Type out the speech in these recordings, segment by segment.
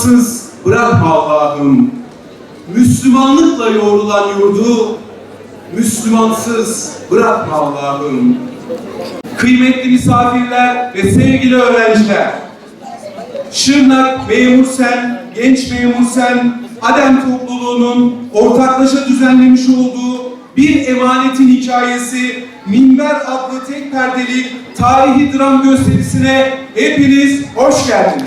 Müslümansız bırakma Allah'ım. Müslümanlıkla yoğrulan yurdu Müslümansız bırakma Allah'ım. Kıymetli misafirler ve sevgili öğrenciler, Şırnak Memursen, Genç Memursen, Adem topluluğunun ortaklaşa düzenlemiş olduğu Bir Emanetin Hikayesi Minber adlı tek perdelik tarihi dram gösterisine hepiniz hoş geldiniz.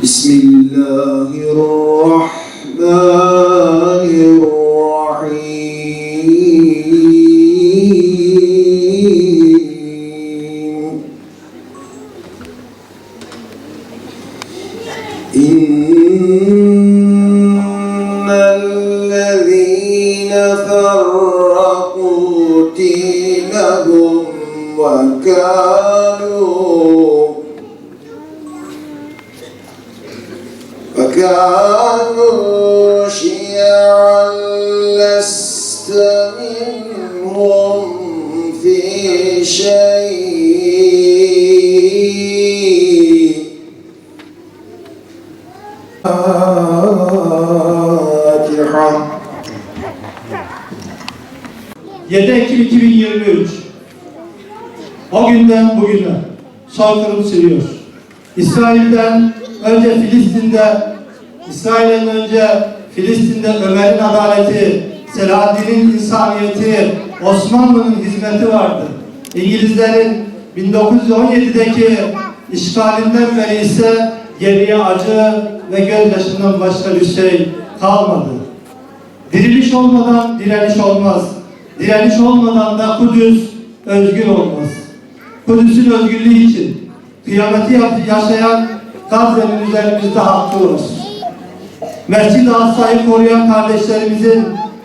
Bismillahirrahmanirrahim. İnnellezîne ferrakû dînehum ve كانوا شيعا لست منهم في شيء فاتحة 7 Ekim 2023 o günden bugüne soykırım sürüyor. İsrail'den önce Filistin'de Ömer'in adaleti, Selahaddin'in insaniyeti, Osmanlı'nın hizmeti vardı. İngilizlerin 1917'deki işgalinden beri ise geriye acı ve gözyaşından başka bir şey kalmadı. Diriliş olmadan direniş olmaz. Direniş olmadan da Kudüs özgür olmaz. Kudüs'ün özgürlüğü için kıyameti yaşayan Gazze'nin üzerimizde hakkı var. Mescid-i Aksa'yı koruyan kardeşlerimizin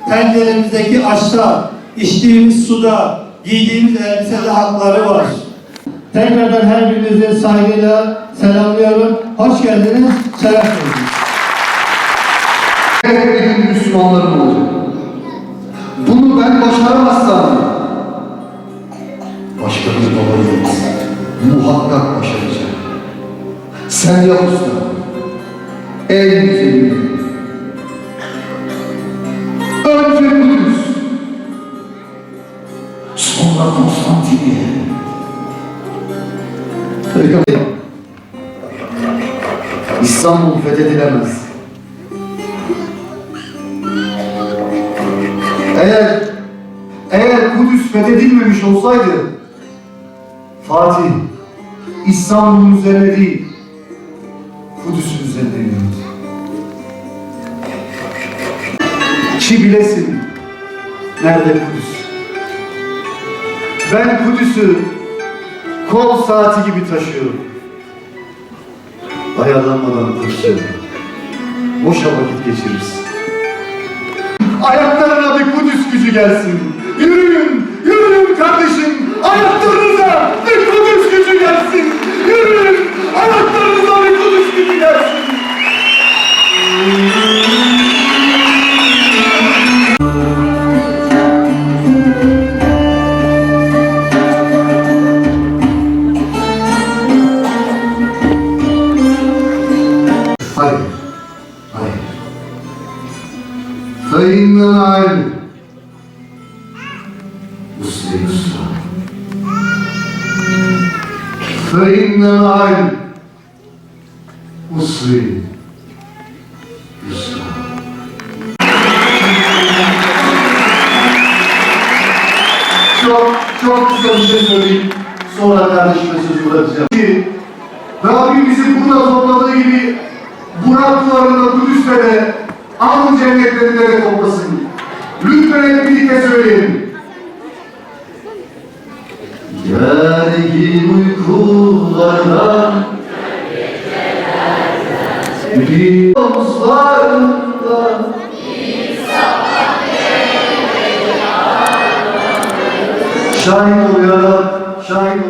tenceremizdeki aşta, içtiğimiz suda, giydiğimiz elbisede hakları var. Tekrardan her birinizi saygıyla selamlıyorum. Hoş geldiniz, şeref verdiniz. Bir gün Müslümanlarım olacak. Bunu ben başaramazsam başka bir babayım muhakkak başaracak. Sen yap usta. En güzeli. Önce Kudüs. Sonra Konstantiniye. İstanbul fethedilemez. Eğer Kudüs fethedilmemiş olsaydı Fatih İstanbul'un üzerine değil Kudüs'ün üzerine yürüdü. Ki bilesin nerede Kudüs? Ben Kudüs'ü kol saati gibi taşıyorum. Ayarlanmadan taşıyorum. Boşa vakit geçiririz. Ayaklarına bir Kudüs gücü gelsin. Yürüyün, yürüyün kardeşim. Ayaklarınıza bir Kudüs gücü gelsin. Yürüyün, ayaklarınıza bir Kudüs gücü gelsin. Hayır, hayır. Sayınlar ayrı. Uslu. Sayınlar ayrı. Uslu. Çok kısa bir şey söyleyeyim. Sonra kardeşime sözü bırakacağım. Rabbim bizi burada topladığı gibi Burak duvarında Kudüs'te de An cennetlerinde de toplasın. Lütfen hep birlikte söyleyelim. Gergin uykulardan bir omuzlarında şahit ol ya Rab, şahit ol.